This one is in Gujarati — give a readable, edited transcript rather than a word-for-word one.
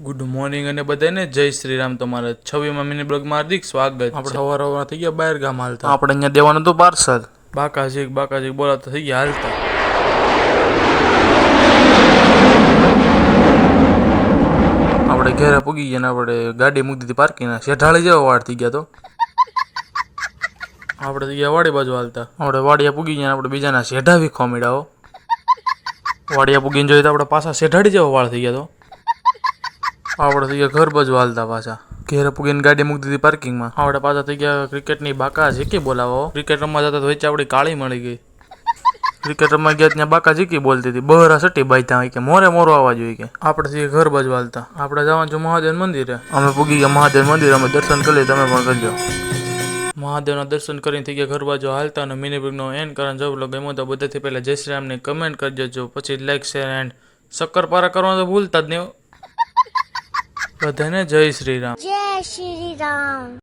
ગુડ મોર્નિંગ અને બધાને જય શ્રી રામ. તમારા 26મા મિની બ્લોગમાં હાર્દિક સ્વાગત. આપણે સવાર થઈ ગયા બહાર ગામ હાલતા. આપણે અહીંયા દેવાનું હતું પાર્સલ. બાકાજી બોલાતા થઈ ગયા હાલતા. આપણે ઘેરે પૂગી ગયા ને આપણે ગાડી મૂકી દીધી પાર્કિંગના. શેઠાળી જેવો વાળ થઈ ગયા તો આપણે થઈ ગયા વાડી બાજુ હાલતા. આપણે વાડિયા પૂગી ગયા આપણે બીજાના શેઠા વીખવા મળ્યા. વાડિયા પૂગીને જોઈએ તો આપણે પાછા શેઠાડી જેવો વાળ થઈ ગયા તો આપણે થઈ ગયા ઘર બાજુ હાલતા. પાછા ઘેરે પૂગીને ગાડી મૂકી દીધી પાર્કિંગમાં. આપણે પાછા થઈ ગયા ક્રિકેટની બાકા ઝીકી બોલાવો. ક્રિકેટ રમવા જતા વચ્ચે આપણી કાળી મળી ગઈ. ક્રિકેટ રમવા ગયા ત્યાં બાકા ઝીકી બોલતી હતી. બહરા સટી બાઈતા હોય કે મોરે મોરો આવવા જોઈએ કે. આપણે થઈ ઘર બાજુ હાલતા. આપણે જવાનું છું મહાદેવ મંદિરે. અમે પૂગી ગયા મહાદેવ મંદિર. અમે દર્શન કરી તમે પણ કરજો. મહાદેવના દર્શન કરીને થઈ ગયા ઘર બાજુ હાલતા. અને મિની બ્લોગનો એન્ડ કરવાનો જો બ્લોગ ગમ્યો તો બધાથી પહેલાં જય શ્રી રામને કમેન્ટ કરી દેજો. પછી લાઈક શેર એન્ડ શક્કરપારા કરવાનું તો ભૂલતા જ નહીં. બધાને જય શ્રી રામ. જય શ્રી રામ.